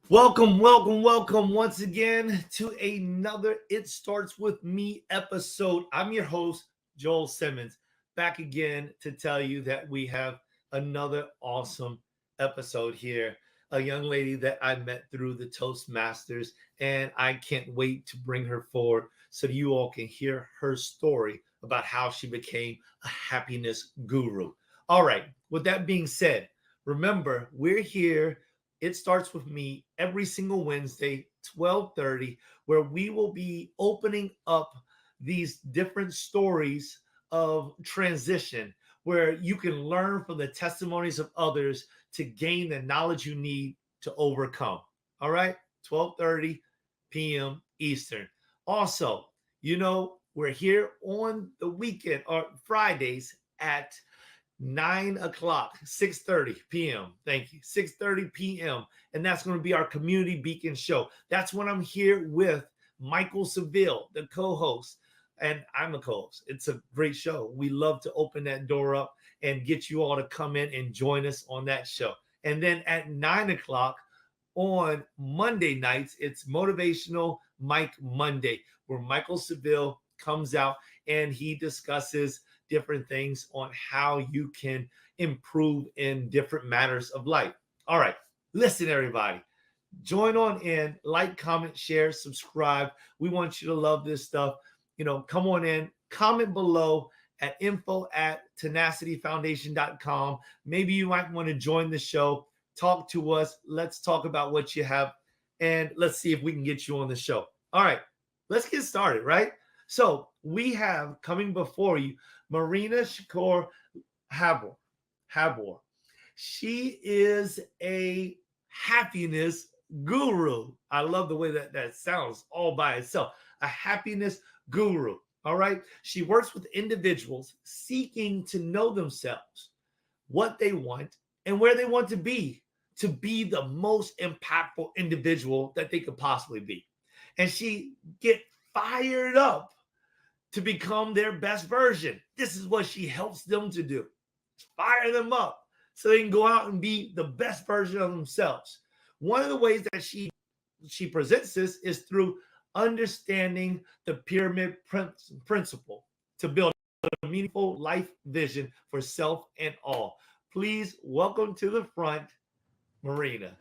Welcome once again to another It Starts With Me episode. I'm your host, Joel Simmons, back again to tell you that we have another awesome episode here. A young lady that I met through the Toastmasters, and I can't wait to bring her forward so you all can hear her story about how she became a happiness guru. All right, with that being said, remember, we're here. It starts with me every single Wednesday, 12:30, where we will be opening up these different stories of transition where you can learn from the testimonies of others to gain the knowledge you need to overcome. All right? 12:30 p.m. Eastern. Also, we're here on the weekend or Fridays at 9 o'clock, 6:30 p.m. Thank you. 6:30 p.m. And that's going to be our Community Beacon show. That's when I'm here with Michael Seville, the co-host. And I'm a co-host. It's a great show. We love to open that door up and get you all to come in and join us on that show. And then at 9 o'clock on Monday nights, it's Motivational Mike Monday, where Michael Seville comes out and he discusses different things on how you can improve in different matters of life. All right, listen, everybody. Join on in, like, comment, share, subscribe. We want you to love this stuff. Come on in, comment below at info@tenacityfoundation.com. Maybe you might want to join the show. Talk to us. Let's talk about what you have, and let's see if we can get you on the show. All right, let's get started, right? So we have coming before you Marina Shakour Haber. Haber. She is a happiness guru. I love the way that sounds all by itself. A happiness guru. All right. She works with individuals seeking to know themselves, what they want, and where they want to be the most impactful individual that they could possibly be. And she get fired up to become their best version. This is what she helps them to do. Fire them up so they can go out and be the best version of themselves. One of the ways that she presents this is through understanding the pyramid principle to build a meaningful life vision for self and all. Please welcome to the front, Marina.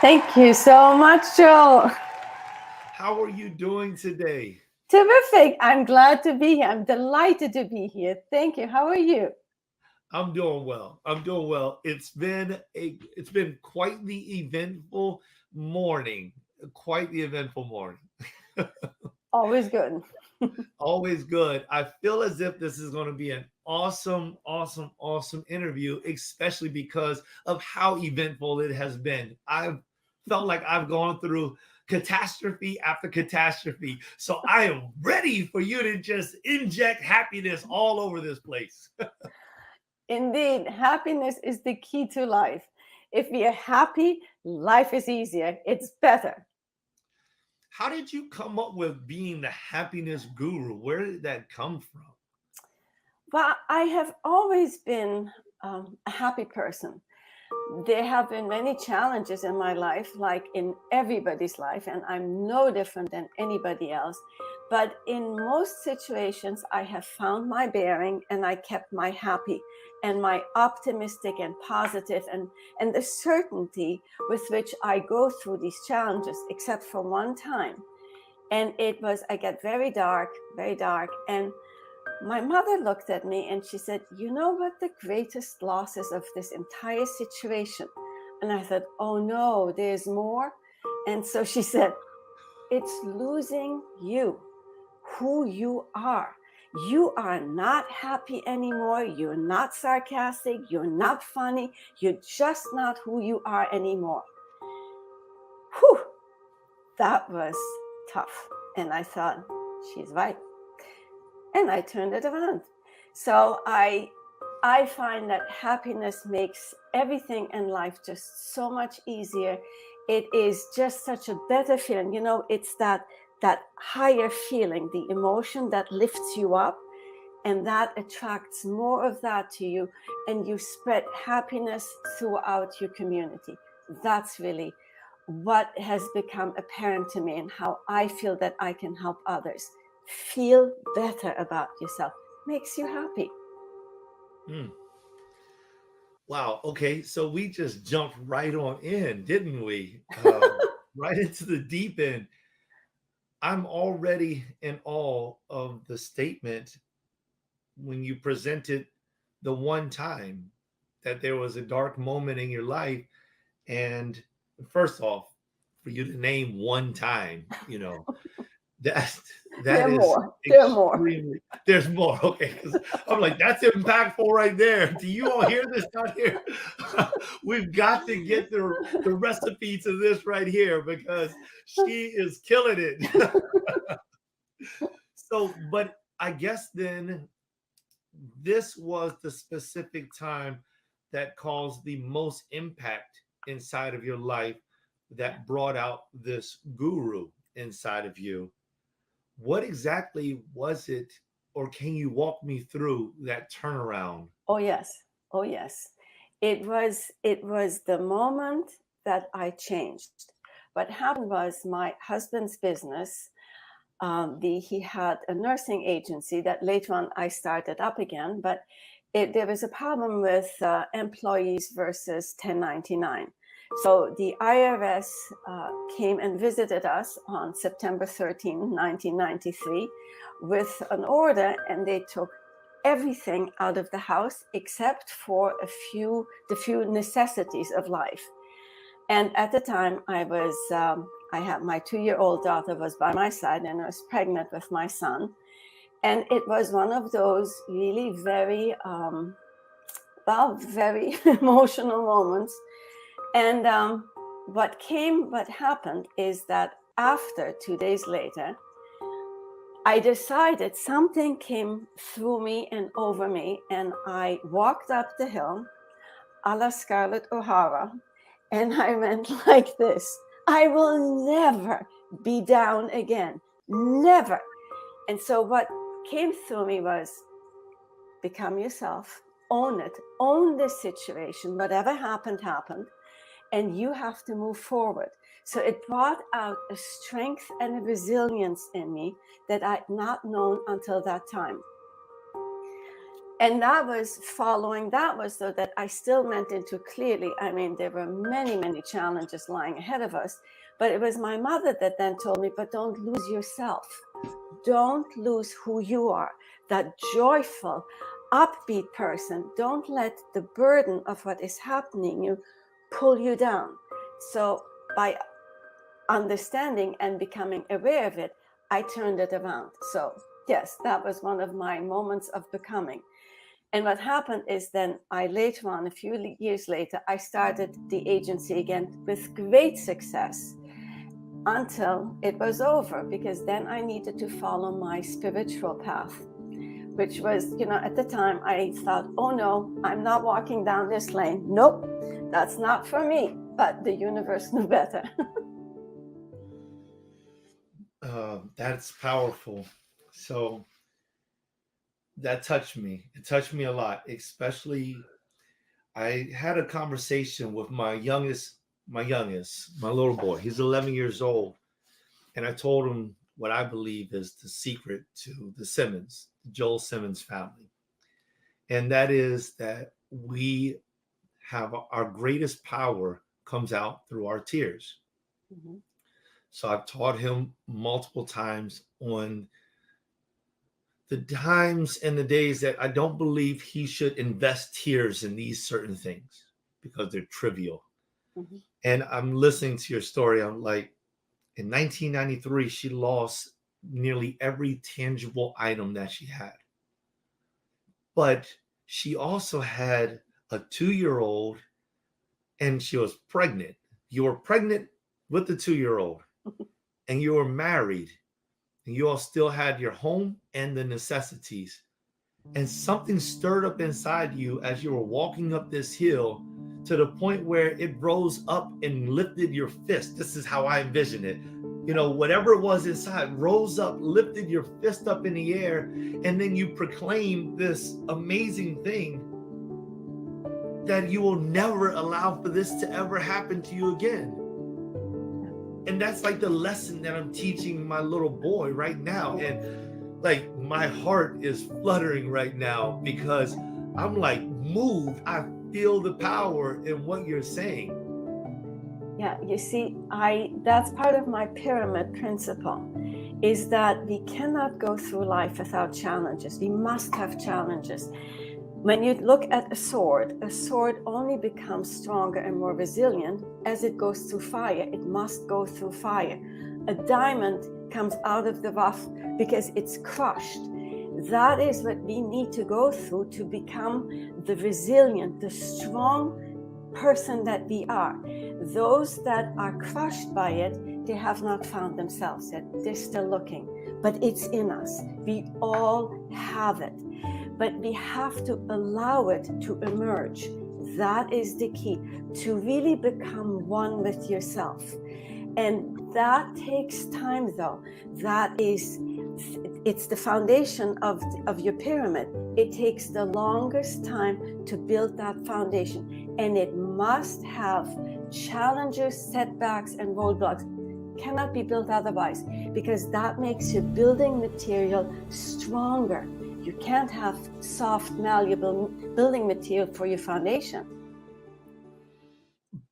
Thank you so much, Joel. How are you doing today? Terrific. I'm glad to be here. I'm delighted to be here. Thank you. How are you? I'm doing well. It's been quite the eventful morning. Quite the eventful morning. Always good. Always good. I feel as if this is going to be an awesome, awesome, awesome interview, especially because of how eventful it has been. I've felt like I've gone through catastrophe after catastrophe. So I am ready for you to just inject happiness all over this place. Indeed, happiness is the key to life. If we are happy, life is easier. It's better. How did you come up with being the happiness guru? Where did that come from? Well, I have always been a happy person. There have been many challenges in my life, like in everybody's life, and I'm no different than anybody else. But in most situations, I have found my bearing and I kept my happy and my optimistic and positive and the certainty with which I go through these challenges, except for one time. And I got very dark, and my mother looked at me and she said, "You know what the greatest loss is of this entire situation?" And I thought, "Oh no, there's more." And so she said, "It's losing you, who you are. You are not happy anymore. You're not sarcastic. You're not funny. You're just not who you are anymore." Whew, that was tough. And I thought, she's right. And I turned it around. So I find that happiness makes everything in life just so much easier. It is just such a better feeling. It's that higher feeling, the emotion that lifts you up, and that attracts more of that to you, and you spread happiness throughout your community. that's really what has become apparent to me, and how I feel that I can help others feel better about yourself. Makes you happy. Mm. Wow. Okay. So we just jumped right on in, didn't we? Right into the deep end. I'm already in awe of the statement when you presented the one time that there was a dark moment in your life. And first off, for you to name one time, that There that are is more. There are more. extremely. There's more. Okay, because I'm like, that's impactful right there. Do you all hear this out here? We've got to get the recipe to this right here because she is killing it. So, but I guess then this was the specific time that caused the most impact inside of your life, Yeah. that brought out this guru inside of you. What exactly was it, or can you walk me through that turnaround? Oh yes. Oh yes. It was the moment that I changed. What happened was my husband's business. He had a nursing agency that later on I started up again, but there was a problem with employees versus 1099. So the IRS came and visited us on September 13, 1993, with an order, and they took everything out of the house except for the few necessities of life. And at the time, I had my 2-year-old daughter was by my side, and I was pregnant with my son. And it was one of those really very, very emotional moments. And what happened is that after 2 days later, I decided something came through me and over me, and I walked up the hill a la Scarlett O'Hara, and I went like this: I will never be down again, never. And so what came through me was, become yourself, own it, own the situation, whatever happened, happened, and you have to move forward. So it brought out a strength and a resilience in me that I'd not known until that time. And that was so that I still went into clearly. I mean, there were many, many challenges lying ahead of us, but it was my mother that then told me, but don't lose yourself. Don't lose who you are, that joyful, upbeat person. Don't let the burden of what is happening you pull you down. So by understanding and becoming aware of it, I turned it around. So yes, that was one of my moments of becoming. And what happened is then later on, a few years later, I started the agency again with great success until it was over, because then I needed to follow my spiritual path, which was, at the time I thought, oh no, I'm not walking down this lane. Nope, that's not for me. But the universe knew better. That's powerful. So that touched me. It touched me a lot, especially I had a conversation with my little boy. He's 11 years old. And I told him what I believe is the secret to the Joel Simmons family. And that is that we have our greatest power comes out through our tears. Mhm. So I've taught him multiple times on the times and the days that I don't believe he should invest tears in these certain things because they're trivial. Mhm. And I'm listening to your story. I'm like, in 1993, she lost nearly every tangible item that she had. But she also had a 2-year-old, and she was pregnant. You were pregnant with the 2-year-old, and you were married, and you all still had your home and the necessities. And something stirred up inside you as you were walking up this hill, to the point where it rose up and lifted your fist. This is how I envision it. Whatever it was inside rose up, lifted your fist up in the air, and then you proclaimed this amazing thing that you will never allow for this to ever happen to you again. And that's like the lesson that I'm teaching my little boy right now. And like my heart is fluttering right now because I'm like moved. I feel the power in what you're saying. Yeah, you see, that's part of my pyramid principle, is that we cannot go through life without challenges. We must have challenges. When you look at a sword only becomes stronger and more resilient as it goes through fire. It must go through fire. A diamond comes out of the rough because it's crushed. That is what we need to go through to become the resilient, the strong person that we are. Those that are crushed by it, they have not found themselves yet. They're still looking, but it's in us. We all have it. But we have to allow it to emerge. That is the key, to really become one with yourself. And that takes time, though. It's the foundation of your pyramid. It takes the longest time to build that foundation. And it must have challenges, setbacks, and roadblocks. Cannot be built otherwise, because that makes your building material stronger. You can't have soft, malleable building material for your foundation.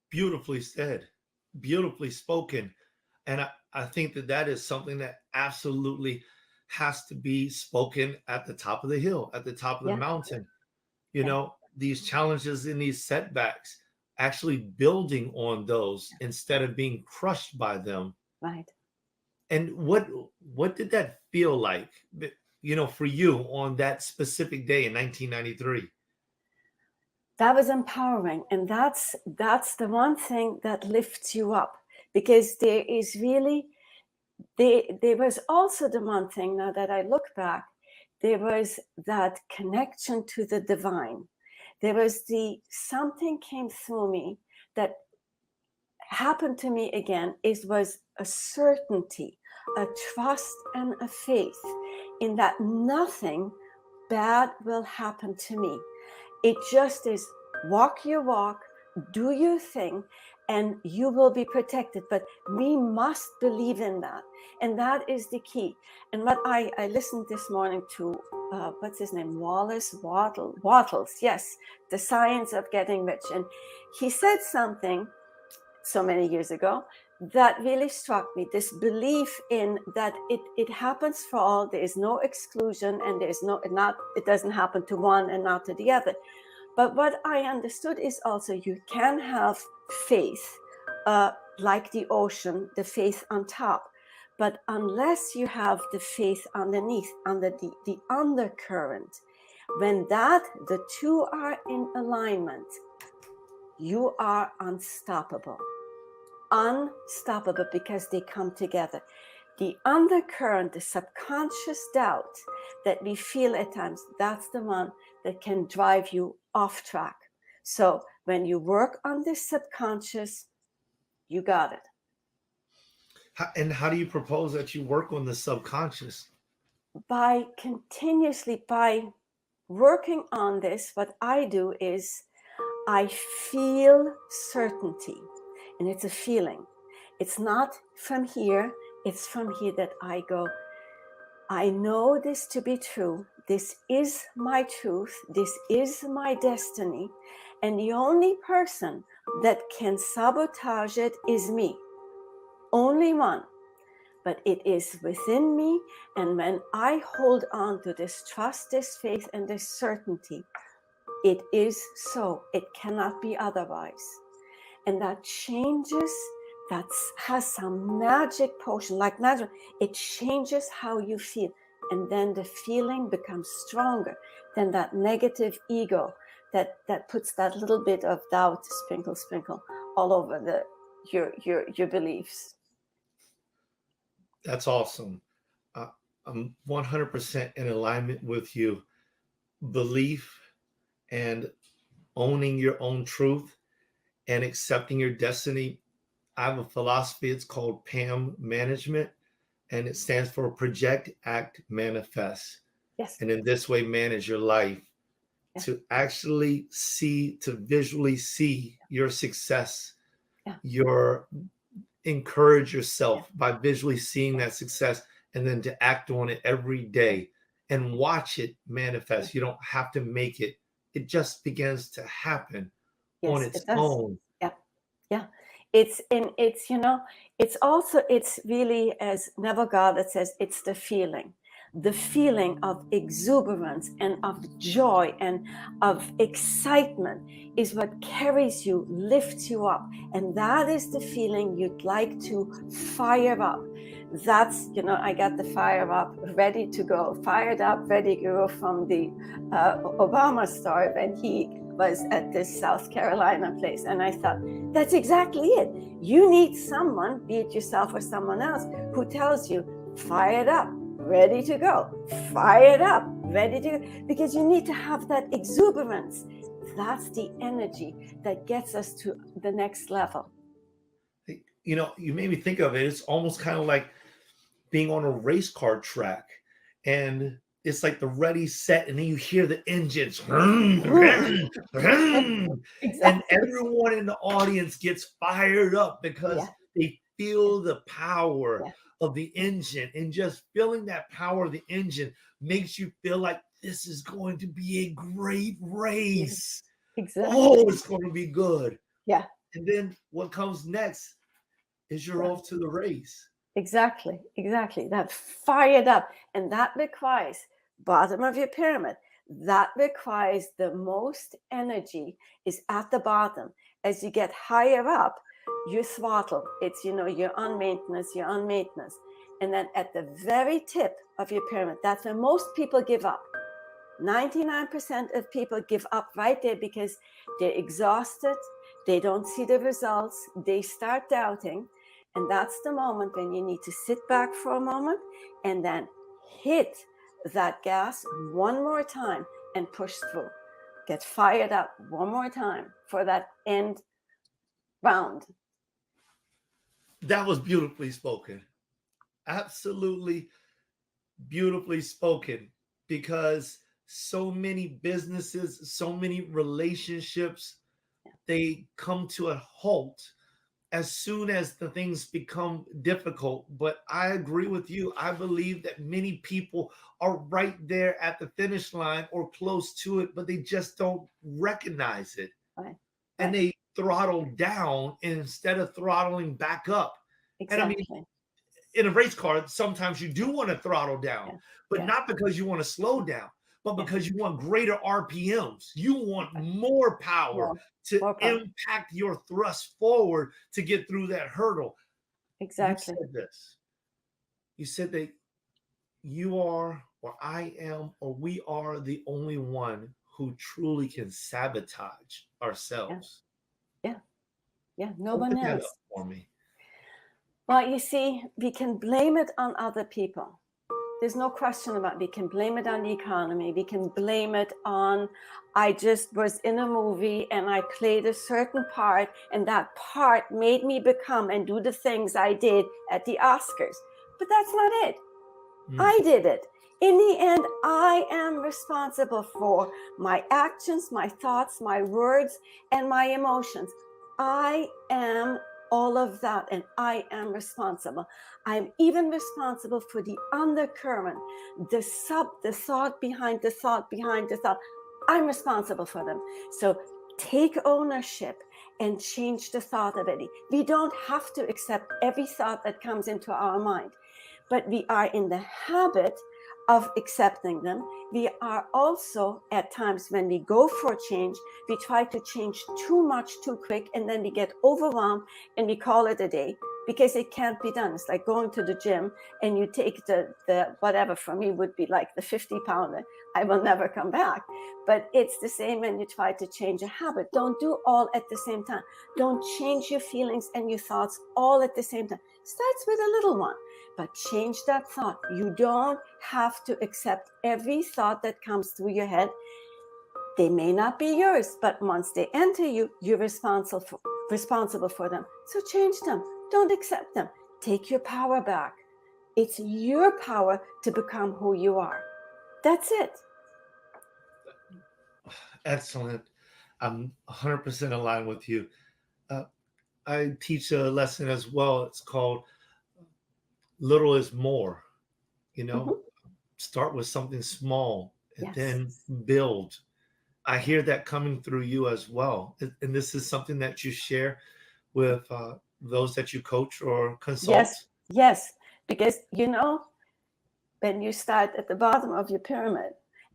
Beautifully said, beautifully spoken. And I think that that is something that absolutely has to be spoken at the top of the hill, at the top of the mountain. You know, these challenges and these setbacks, actually building on those instead of being crushed by them. Right. And what did that feel like, you know, for you on that specific day in 1993? That was empowering. And that's the one thing that lifts you up, because there was also the one thing, now that I look back, there was that connection to the divine. There was something came through me that happened to me again. It was a certainty, a trust, and a faith in that nothing bad will happen to me. It just is, walk your walk, do your thing, and you will be protected. But we must believe in that. And that is the key. And what I listened this morning to, what's his name? Wattles. Yes. The Science of Getting Rich. And he said something so many years ago that really struck me, this belief in that it happens for all. There is no exclusion, and it doesn't happen to one and not to the other. But what I understood is also you can have faith, like the ocean, the faith on top. But unless you have the faith underneath, under the undercurrent, when the two are in alignment, you are unstoppable. Unstoppable, because they come together. The undercurrent, the subconscious doubt that we feel at times, that's the one that can drive you off track. So when you work on this subconscious, you got it. And how do you propose that you work on the subconscious? By working on this, what I do is I feel certainty. And it's a feeling. It's not from here. It's from here that I go, I know this to be true. This is my truth. This is my destiny. And the only person that can sabotage it is me. Only one. But it is within me. And when I hold on to this trust, this faith, and this certainty, it is so. It cannot be otherwise. And that changes, that has some magic potion, like magic. It changes how you feel. And then the feeling becomes stronger than that negative ego that puts that little bit of doubt, sprinkle all over your beliefs. That's awesome. I'm 100% in alignment with you. Belief and owning your own truth and accepting your destiny. I have a philosophy. It's called PAM management, and it stands for project, act, manifest. Yes. And in this way, manage your life. to actually see, to visually see your success, Yeah. your encourage yourself Yeah. by visually seeing that success, and then to act on it every day and watch it manifest. You don't have to make it. It just begins to happen on Yes, its it does. own. Yeah. Yeah. It's it's also, it's really, as Neville Goddard says, it's the feeling of exuberance and of joy and of excitement is what carries you, lifts you up. And that is the feeling you'd like to fire up. That's, I got the fire up, ready to go, fired up, ready to go from the Obama story when he was at this South Carolina place. And I thought, that's exactly it. You need someone, be it yourself or someone else, who tells you, fired up, ready to go, fired up, ready to go, because you need to have that exuberance. That's the energy that gets us to the next level. You made me think of it. It's almost kind of like being on a race car track, and it's like the ready, set, and then you hear the engines, and Exactly. everyone in the audience gets fired up because Yeah. they feel the power Yeah. of the engine, and just feeling that power of the engine makes you feel like this is going to be a great race. Exactly. Oh, it's going to be good. Yeah. And then what comes next is you're Yeah. off to the race. Exactly. That fired up. And that requires, bottom of your pyramid, that requires the most energy is at the bottom. As you get higher up, you throttle. It's, you're on maintenance. And then at the very tip of your pyramid, that's where most people give up. 99% of people give up right there because they're exhausted. They don't see the results. They start doubting. And that's the moment when you need to sit back for a moment and then hit that gas one more time and push through. Get fired up one more time for that end round. That was beautifully spoken. Absolutely beautifully spoken, because so many businesses, so many relationships, they come to a halt as soon as the things become difficult. But I agree with you. I believe that many people are right there at the finish line or close to it, but they just don't recognize it. Right. And Right. they throttle down instead of throttling back up. And I mean, Exactly. in a race car, sometimes you do want to throttle down, Yeah. but Yeah. not because you want to slow down, but Yeah. because you want greater RPMs. You want more power More. to More power. impact your thrust forward to get through that hurdle. You Exactly. said this. You said that you are, or I am, or we are the only one who truly can sabotage Yeah. ourselves. Yeah. Yeah. No one Open that up else. for me. Well, you see, we can blame it on other people. There's no question about it. We can blame it on the economy. We can blame it on, I just was in a movie and I played a certain part, and that part made me become and do the things I did at the Oscars. But that's not it. I did it. In the end, I am responsible for my actions, my thoughts, my words, and my emotions. I am all of that, and I am responsible. I'm even responsible for the undercurrent, the thought behind the thought behind the thought. I'm responsible for them. So take ownership and change the thought of it. We don't have to accept every thought that comes into our mind, but we are in the habit of accepting them. We are also, at times when we go for change, we try to change too much too quick, and then we get overwhelmed and we call it a day because it can't be done. It's like going to the gym and you take the whatever, for me would be like the 50-pounder. I will never come back. But it's the same when you try to change a habit. Don't do all at the same time. Don't change your feelings and your thoughts all at the same time. Starts with a little one, but change that thought. You don't have to accept every thought that comes through your head. They may not be yours, but once they enter you, you're responsible for them. So change them. Don't accept them. Take your power back. It's your power to become who you are. That's it. Excellent. I'm 100% aligned with you. Uh, I teach a lesson as well. It's called little is more. You know, Mhm. start with something small and Yes. then build. I hear that coming through you as well. And this is something that you share with those that you coach or Yes. consult. Yes. Because, when you start at the bottom of your pyramid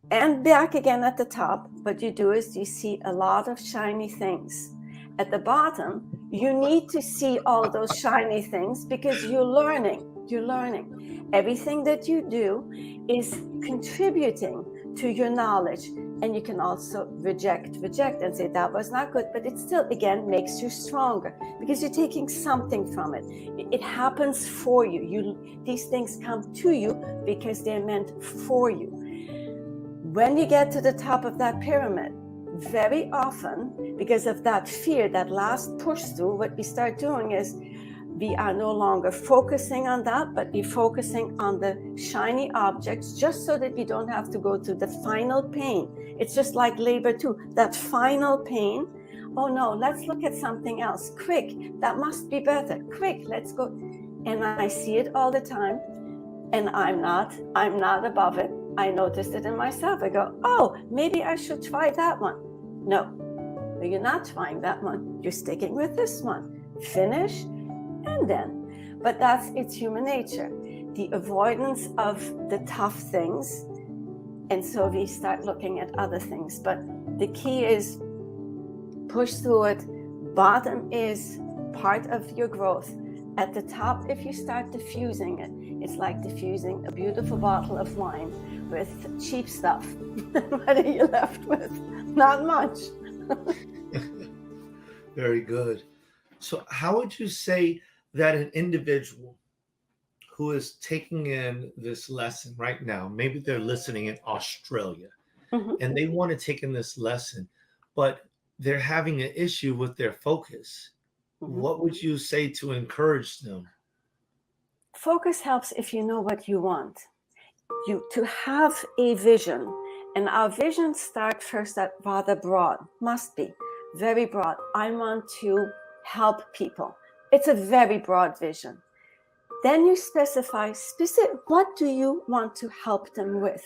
and back again at the top, what you do is you see a lot of shiny things. At the bottom, you need to see all those shiny things because you're learning. You're learning. Everything that you do is contributing to your knowledge. And you can also reject and say that was not good, but it still, again, makes you stronger because you're taking something from it. It happens for you. These things come to you because they're meant for you. When you get to the top of that pyramid, very often, because of that fear, that last push through, what we start doing is we are no longer focusing on that, but we're focusing on the shiny objects just so that we don't have to go through the final pain. It's just like labor too, that final pain. Oh no, let's look at something else. Quick, that must be better. Quick, let's go. And I see it all the time. And I'm not above it. I noticed it in myself. I go, oh, maybe I should try that one. No, you're not trying that one. You're sticking with this one. Finish and then. But it's human nature, the avoidance of the tough things. And so we start looking at other things. But the key is push through it. Bottom is part of your growth. At the top, if you start diffusing it, it's like diffusing a beautiful bottle of wine with cheap stuff. What are you left with? Not much. Very good. So, how would you say that an individual who is taking in this lesson right now, maybe they're listening in Australia Mhm. and they want to take in this lesson, but they're having an issue with their focus? Mhm. What would you say to encourage them? Focus helps if you know what you want. You to have a vision, and our visions start first at rather broad, must be very broad. I want to help people. It's a very broad vision. Then you specify specific, what do you want to help them with?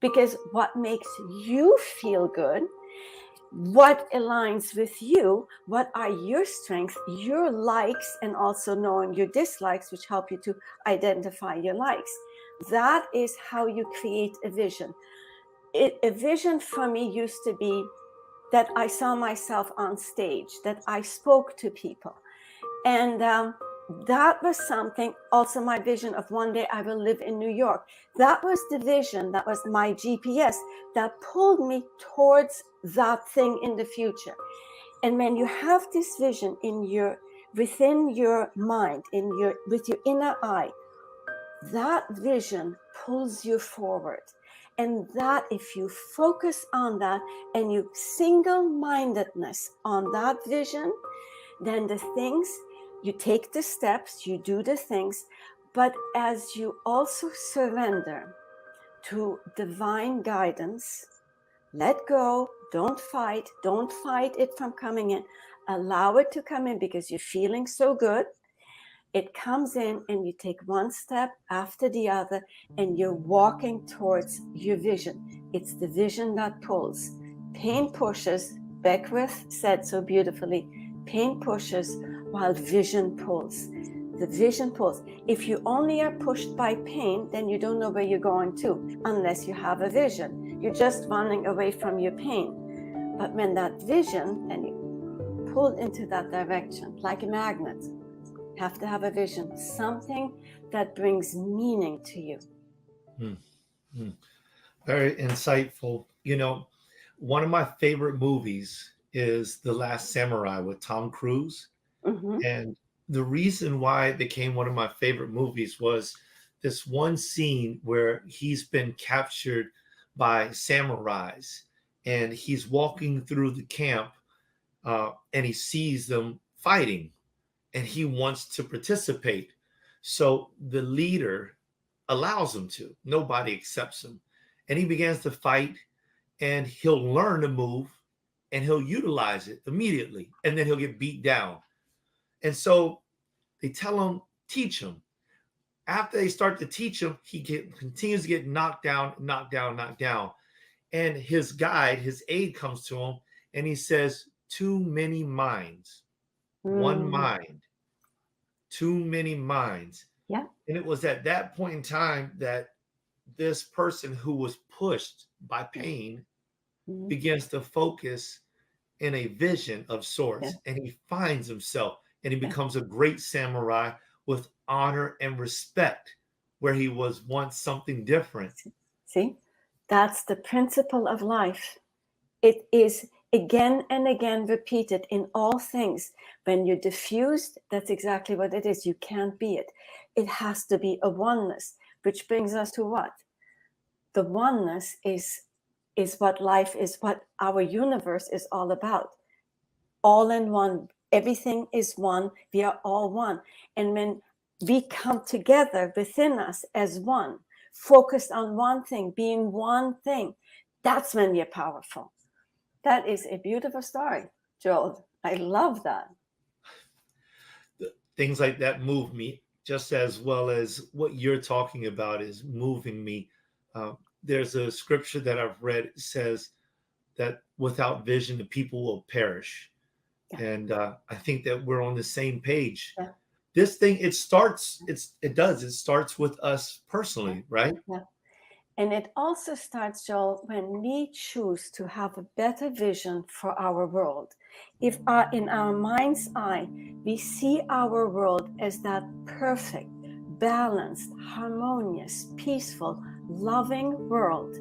Because what makes you feel good, what aligns with you, what are your strengths, your likes, and also knowing your dislikes, which help you to identify your likes. That is how you create a vision. A vision for me used to be that I saw myself on stage, that I spoke to people. And that was something, also my vision of one day I will live in New York. That was the vision, that was my GPS that pulled me towards that thing in the future. And when you have this vision within your mind, with your inner eye, that vision pulls you forward. And that if you focus on that and you single-mindedness on that vision, then you take the steps, you do the things, but as you also surrender to divine guidance, let go, don't fight it from coming in, allow it to come in because you're feeling so good. It comes in and you take one step after the other and you're walking towards your vision. It's the vision that pulls. Pain pushes, Beckwith said so beautifully, pain pushes while vision pulls. The vision pulls. If you only are pushed by pain, then you don't know where you're going to, unless you have a vision. You're just running away from your pain. But when that vision, and you pull into that direction, like a magnet, have to have a vision, something that brings meaning to you. Hmm, hmm. Very insightful. One of my favorite movies is The Last Samurai with Tom Cruise. Mm-hmm. And the reason why it became one of my favorite movies was this one scene where he's been captured by samurais and he's walking through the camp and he sees them fighting and he wants to participate. So the leader allows him to. Nobody accepts him. And he begins to fight and he'll learn to move and he'll utilize it immediately, and then he'll get beat down. And so they tell him, teach him. After they start to teach him, continues to get knocked down, knocked down, knocked down. And his guide, his aide comes to him and he says, too many minds, one Mm. mind, too many minds. Yeah. And it was at that point in time that this person who was pushed by pain Mm. begins to focus in a vision of sorts, Yeah. and he finds himself and he Yeah. becomes a great samurai with honor and respect where he was once something different. See, that's the principle of life. It is again and again repeated in all things. When you're diffused, that's exactly what it is. You can't be it. It has to be a oneness, which brings us to what? The oneness is what life is, what our universe is all about. All in one. Everything is one. We are all one. And when we come together within us as one, focused on one thing, being one thing, that's when we are powerful. That is a beautiful story, Joel. I love that. Things like that move me just as well as what you're talking about is moving me. There's a scripture that I've read says that without vision, the people will perish. Yeah. And I think that we're on the same page. Yeah. This thing, it starts with us personally, right? Yeah. And it also starts, Joel, when we choose to have a better vision for our world. If in our mind's eye, we see our world as that perfect, balanced, harmonious, peaceful, loving world,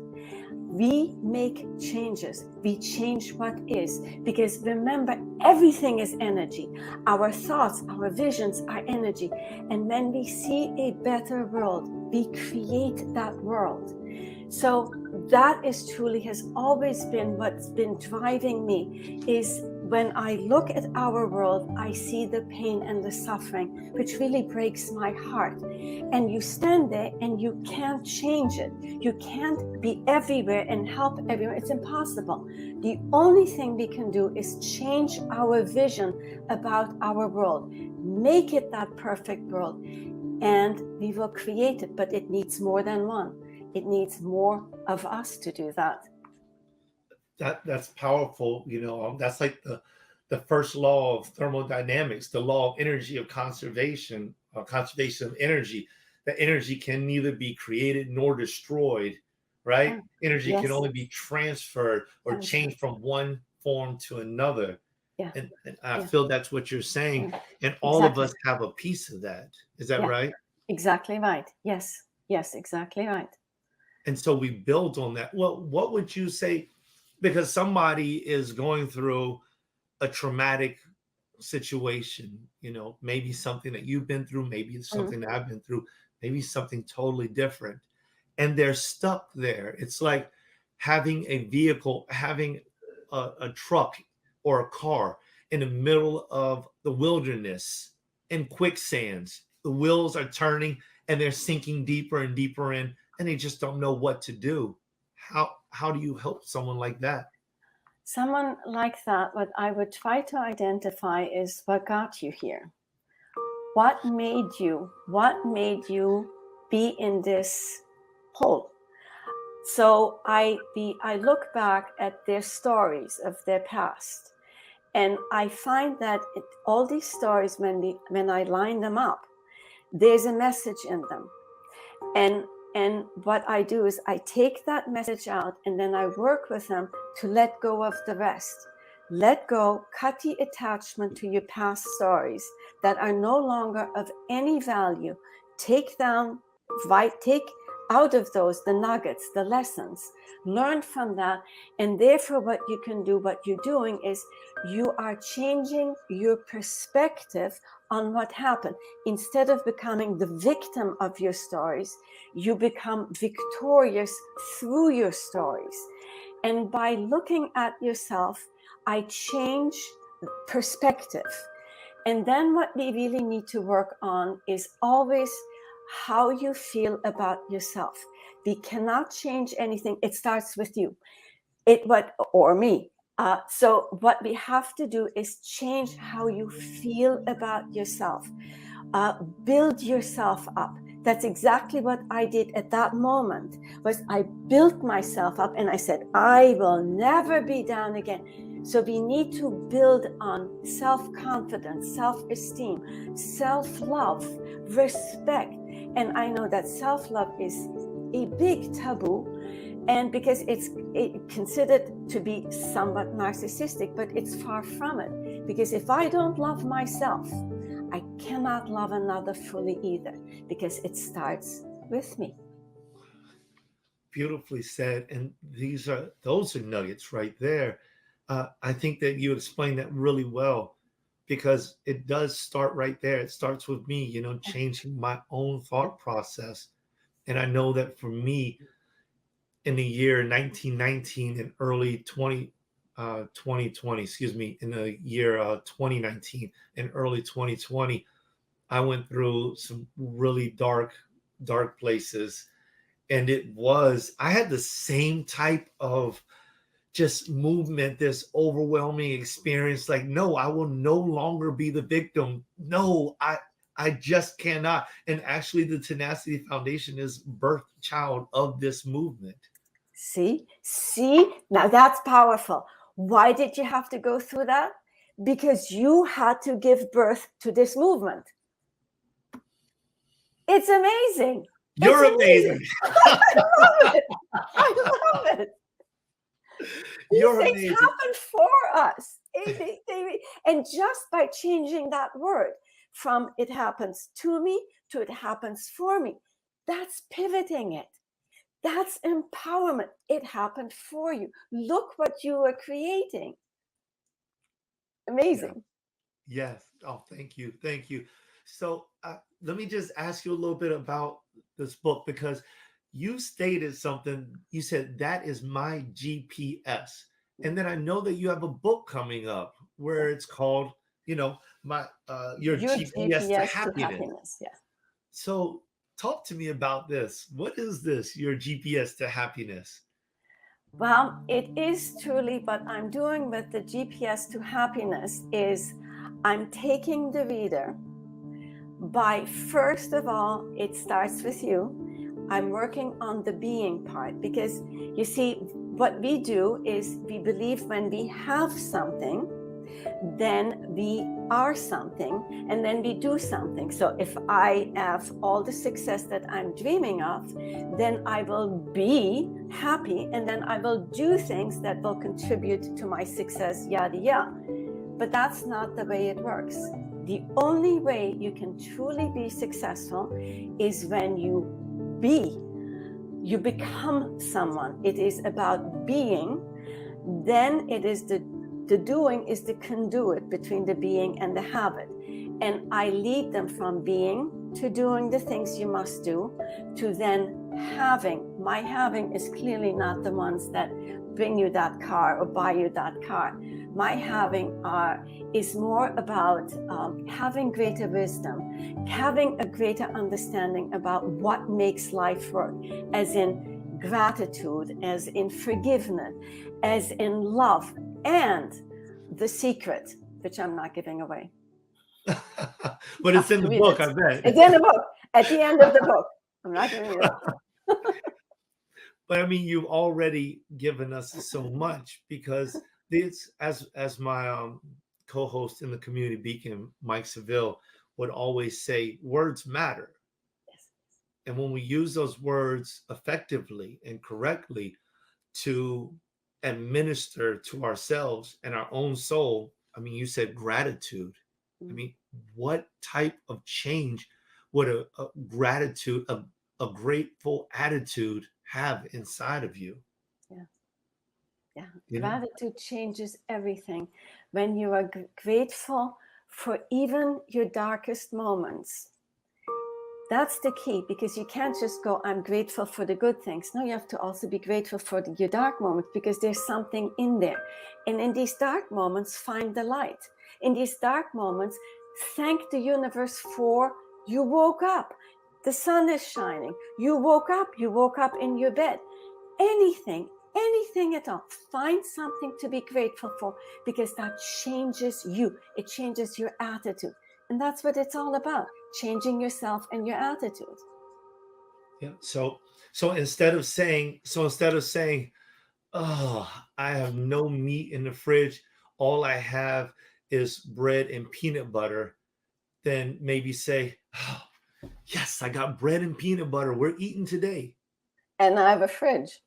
we make changes. We change what is. Because remember, everything is energy. Our thoughts, our visions are energy. And when we see a better world, we create that world. So that is truly has always been what's been driving me, is when I look at our world, I see the pain and the suffering, which really breaks my heart. And you stand there and you can't change it. You can't be everywhere and help everyone. It's impossible. The only thing we can do is change our vision about our world, make it that perfect world, and we will create it. But it needs more than one. It needs more of us to do that. That's powerful. That's like the first law of thermodynamics, the law of energy of conservation, conservation of energy. That energy can neither be created nor destroyed, right? Energy can Yes. only be transferred or changed from one form to another. Yeah. And I feel that's what you're saying. And all of Exactly. us have a piece of that. Is that Yeah. right? Exactly right. Yes. Yes, exactly right. And so we build on that. Well, what would you say? Because somebody is going through a traumatic situation, maybe something that you've been through, maybe it's something that I've been through, maybe something totally different. And they're stuck there. It's like having a vehicle, having a truck or a car in the middle of the wilderness in quicksands. The wheels are turning and they're sinking deeper and deeper in, and they just don't know what to do. How do you help someone like that? Someone like that, what I would try to identify is what got you here. What made you be in this hole? So I look back at their stories of their past, and I find that all these stories, when I line them up, there's a message in them. And what I do is I take that message out, and then I work with them to let go of the rest. Let go, cut the attachment to your past stories that are no longer of any value. Take out of those the nuggets, the lessons, learn from that. And therefore what you can do, what you're doing is you are changing your perspective on what happened. Instead of becoming the victim of your stories, you become victorious through your stories. And by looking at yourself, I change perspective. And then what we really need to work on is always how you feel about yourself. We cannot change anything. It starts with you. or me. So what we have to do is change how you feel about yourself. Build yourself up. That's exactly what I did at that moment. Was I built myself up and I said, I will never be down again. So we need to build on self-confidence, self-esteem, self-love, respect. And I know that self-love is a big taboo, and because it's considered to be somewhat narcissistic, but it's far from it. Because if I don't love myself, I cannot love another fully either, because it starts with me. Beautifully said. And those are nuggets right there. I think that you explained that really well, because it does start right there. It starts with me, changing my own thought process. And I know that for me, in the year 1919 and early 2020, excuse me, in the year 2019 and early 2020, I went through some really dark places. And I had the same type of just movement, this overwhelming experience. Like, no, I will no longer be the victim. No, I just cannot. And actually, the Tenacity Foundation is birth child of this movement. See, now that's powerful. Why did you have to go through that? Because you had to give birth to this movement. It's amazing. You're amazing. I love it. I love it. You're These things amazing. happen for us. And just by changing that word from it happens to me to it happens for me, that's pivoting it. That's empowerment. It happened for you. Look what you are creating. Amazing. Yeah. Yes. Oh, thank you. Thank you. So let me just ask you a little bit about this book, because you stated something. You said that is my GPS. And then I know that you have a book coming up where it's called, my your GPS to happiness. Yeah. So talk to me about this. What is this, your GPS to happiness? Well, it is truly what I'm doing with the GPS to happiness is I'm taking the reader by, first of all, it starts with you. I'm working on the being part, because you see, what we do is we believe when we have something, then we are something, and then we do something. So if I have all the success that I'm dreaming of, then I will be happy, and then I will do things that will contribute to my success, yada yada. But that's not the way it works. The only way you can truly be successful is when you become someone. It is about being. Then it is the doing is the conduit between the being and the habit. And I lead them from being to doing the things you must do, to then having. My having is clearly not the ones that bring you that car or buy you that car. My having is more about having greater wisdom, having a greater understanding about what makes life work, as in gratitude, as in forgiveness, as in love, and the secret, which I'm not giving away. But it's in the book, I bet. It's in the book. At the end of the book. I'm not giving it up. But I mean, you've already given us so much, because this, as my co-host in the Community Beacon, Mike Seville, would always say, words matter. Yes. And when we use those words effectively and correctly to administer to ourselves and our own soul, I mean, you said gratitude. I mean, what type of change would a gratitude, a grateful attitude have inside of you? Yeah. Gratitude changes everything. When you are grateful for even your darkest moments, that's the key, because you can't just go, I'm grateful for the good things. No, you have to also be grateful for your dark moments, because there's something in there. And in these dark moments, find the light. In these dark moments, thank the universe for you woke up. The sun is shining. You woke up in your bed. Anything anything at all. Find something to be grateful for, because that changes you. It changes your attitude. And that's what it's all about, changing yourself and your attitude. Yeah. So instead of saying, oh, I have no meat in the fridge, all I have is bread and peanut butter, then maybe say, oh, yes, I got bread and peanut butter. We're eating today. And I have a fridge.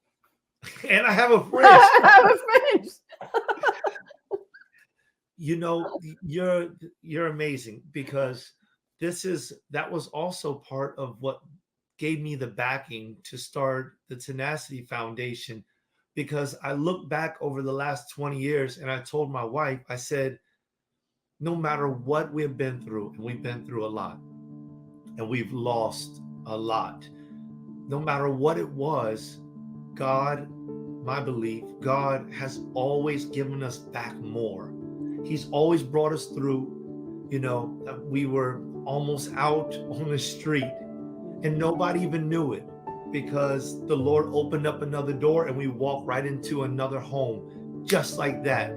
And I have a fridge. I have a fridge. You know, you're amazing, because that was also part of what gave me the backing to start the Tenacity Foundation, because I look back over the last 20 years and I told my wife, I said, no matter what we've been through, and we've been through a lot, and we've lost a lot, no matter what it was, God, my belief, God has always given us back more. He's always brought us through. You know, we were almost out on the street and nobody even knew it, because the Lord opened up another door and we walked right into another home just like that.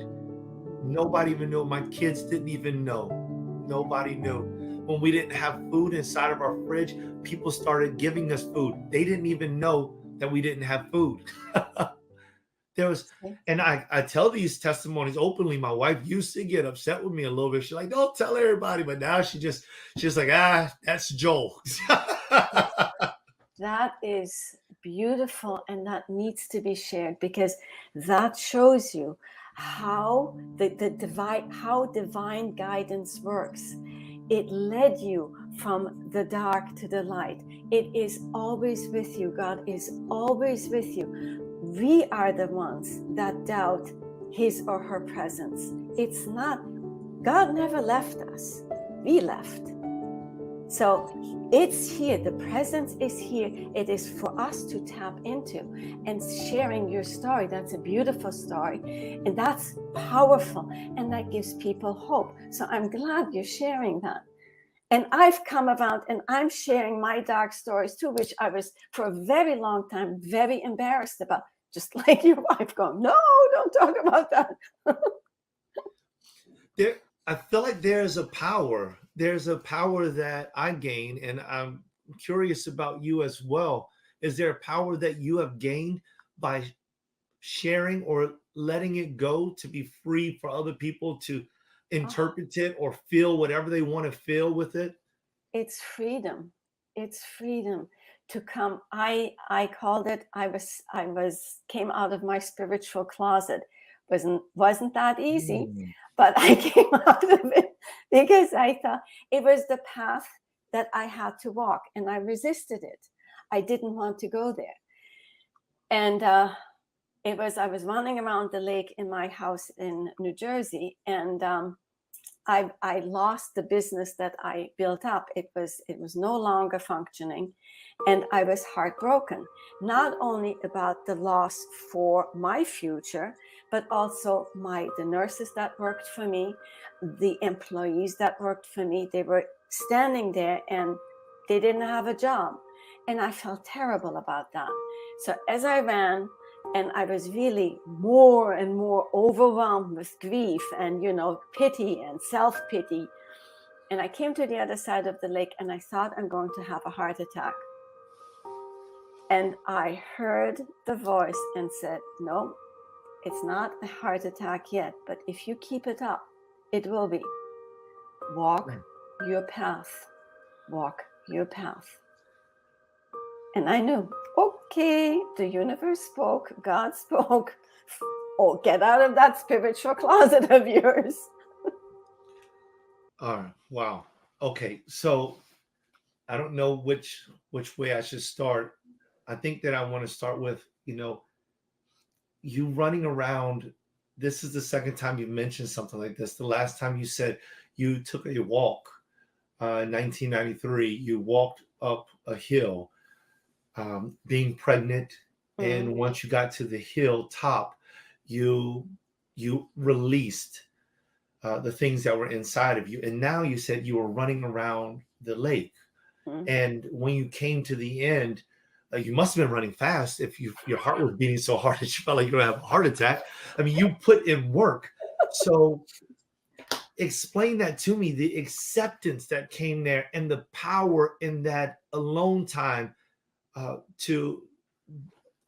Nobody even knew. My kids didn't even know. Nobody knew. When we didn't have food inside of our fridge, people started giving us food. They didn't even know that we didn't have food. There was, and I tell these testimonies openly. My wife used to get upset with me a little bit. She's like, don't tell everybody. But now she's like, that's Joel. That is beautiful, and that needs to be shared, because that shows you how the divine guidance works. It led you from the dark to the light. It is always with you. God is always with you. We are the ones that doubt his or her presence. It's not, God never left us. We left. So it's here. The presence is here. It is for us to tap into, and sharing your story. That's a beautiful story, and that's powerful, and that gives people hope. So I'm glad you're sharing that. And I've come around and I'm sharing my dark stories too, which I was for a very long time very embarrassed about, just like your wife going, no, don't talk about that. I feel like there's a power. There's a power that I gain, and I'm curious about you as well. Is there a power that you have gained by sharing or letting it go, to be free for other people to interpret it or feel whatever they want to feel with it? It's freedom. It's freedom to come. I called it, I came out of my spiritual closet. Wasn't that easy, but I came out of it because I thought it was the path that I had to walk, and I resisted it. I didn't want to go there. And I was running around the lake in my house in New Jersey, and I lost the business that I built up. It was no longer functioning, and I was heartbroken, not only about the loss for my future, but also the nurses that worked for me, the employees that worked for me. They were standing there and they didn't have a job, and I felt terrible about that. So as I ran, and I was really more and more overwhelmed with grief and, pity and self-pity. And I came to the other side of the lake, and I thought I'm going to have a heart attack. And I heard the voice and said, no, it's not a heart attack yet, but if you keep it up, it will be. Walk your path. Walk your path. And I knew, okay, the universe spoke, God spoke. Oh, get out of that spiritual closet of yours. Wow. Okay, so I don't know which way I should start. I think that I want to start with, you running around. This is the second time you've mentioned something like this. The last time you said you took a walk, in 1993. You walked up a hill, being pregnant, and once you got to the hilltop, you released the things that were inside of you, and now you said you were running around the lake. And when you came to the end, you must have been running fast if your heart was beating so hard that you felt like you were going to have a heart attack. I mean, you put in work. So explain that to me, the acceptance that came there and the power in that alone time to,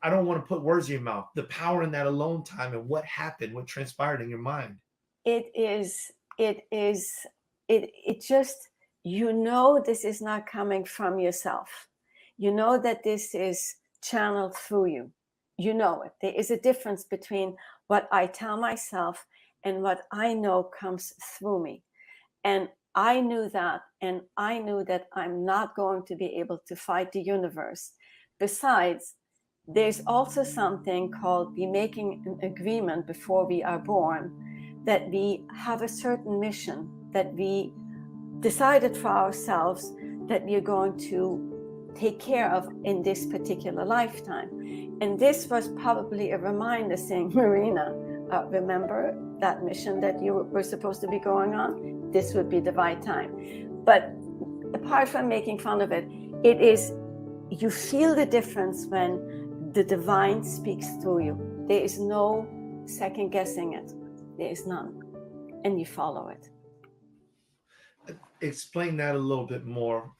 I don't want to put words in your mouth, the power in that alone time and what happened, what transpired in your mind. It just, this is not coming from yourself. That this is channeled through you. It. There is a difference between what I tell myself and what I know comes through me. And I knew that, and I knew that I'm not going to be able to fight the universe. Besides, there's also something called we making an agreement before we are born, that we have a certain mission that we decided for ourselves that we are going to take care of in this particular lifetime. And this was probably a reminder saying, Marina, remember that mission that you were supposed to be going on? This would be the right time. But apart from making fun of it, it is, you feel the difference when the divine speaks through you. There is no second guessing it. There is none. And you follow it. Explain that a little bit more.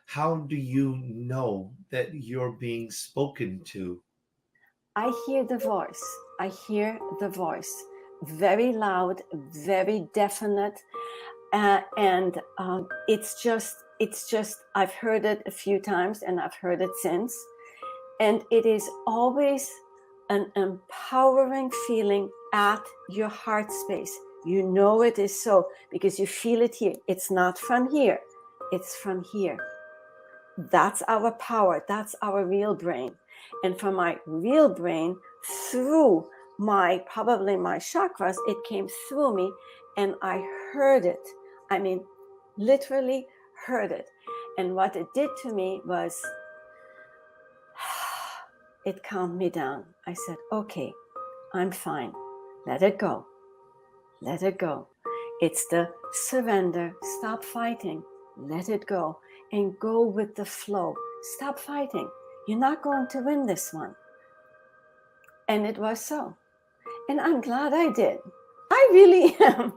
How do you know that you're being spoken to? I hear the voice. I hear the voice. Very loud, very definite. And it's just, I've heard it a few times and I've heard it since. And it is always an empowering feeling at your heart space. It is so because you feel it here. It's not from here. It's from here. That's our power. That's our real brain. And from my real brain, through probably my chakras, it came through me and I heard it. I mean, literally heard it. And what it did to me was, it calmed me down. I said, okay, I'm fine. Let it go. Let it go. It's the surrender. Stop fighting. Let it go. And go with the flow. Stop fighting. You're not going to win this one. And it was so. And I'm glad I did. I really am.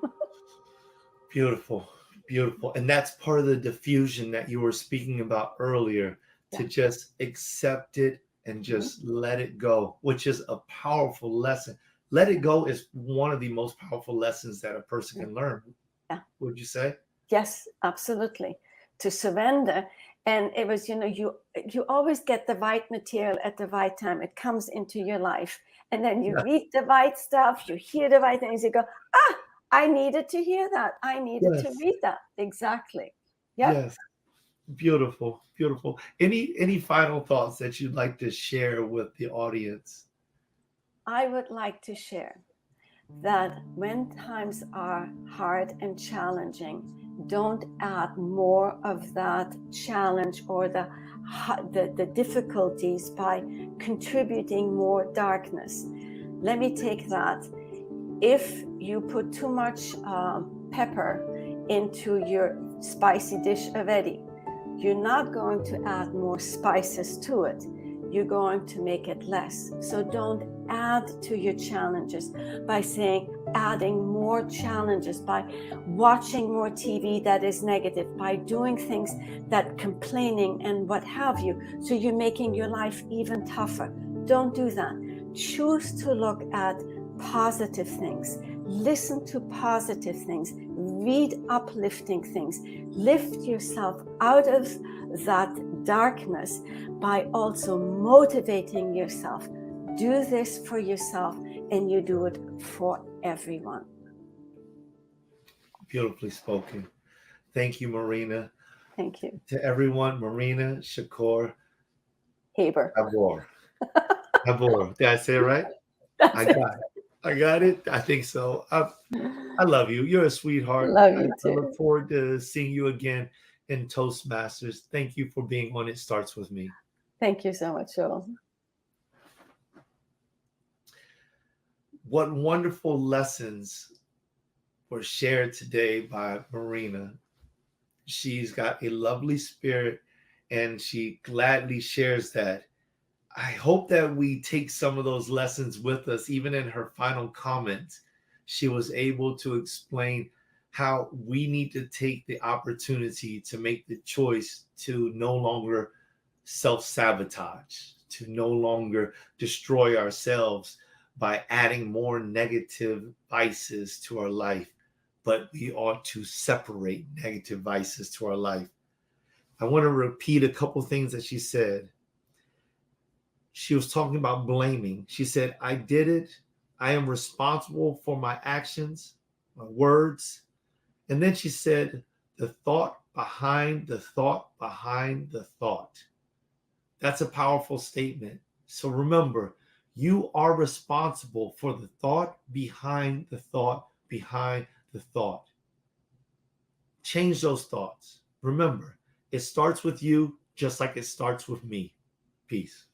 Beautiful. Beautiful. And that's part of the diffusion that you were speaking about earlier, to just accept it and just let it go, which is a powerful lesson. Let it go is one of the most powerful lessons that a person can learn. Yeah. Would you say? Yes, absolutely. To surrender. And it was, you always get the right material at the right time. It comes into your life. And then you read the right stuff, you hear the right things, you go, I needed to hear that. I needed to read that. Exactly. Yep. Yes. Beautiful. Beautiful. Any final thoughts that you'd like to share with the audience? I would like to share that when times are hard and challenging, don't add more of that challenge or the difficulties by contributing more darkness. Let me take that. If you put too much pepper into your spicy dish already, you're not going to add more spices to it. You're going to make it less. So don't add to your challenges by adding more challenges, by watching more TV that is negative, by doing things that complaining and what have you. So you're making your life even tougher. Don't do that. Choose to look at positive things. Listen to positive things. Read uplifting things. Lift yourself out of that darkness by also motivating yourself. Do this for yourself, and you do it for everyone. Beautifully spoken. Thank you, Marina. Thank you. To everyone, Marina Shakour Haber. Haber. Did I say it right? I got it. I think so. I love you. You're a sweetheart. Love you too. I look forward to seeing you again in Toastmasters. Thank you for being on It Starts With Me. Thank you so much, Joel. What wonderful lessons were shared today by Marina. She's got a lovely spirit and she gladly shares that. I hope that we take some of those lessons with us. Even in her final comments, she was able to explain how we need to take the opportunity to make the choice to no longer self sabotage, to no longer destroy ourselves by adding more negative vices to our life, but we ought to separate negative vices to our life. I want to repeat a couple things that she said. She was talking about blaming. She said, I did it. I am responsible for my actions, my words. And then she said, the thought behind the thought behind the thought. That's a powerful statement. So remember, you are responsible for the thought behind the thought behind the thought. Change those thoughts. Remember, it starts with you just like it starts with me. Peace.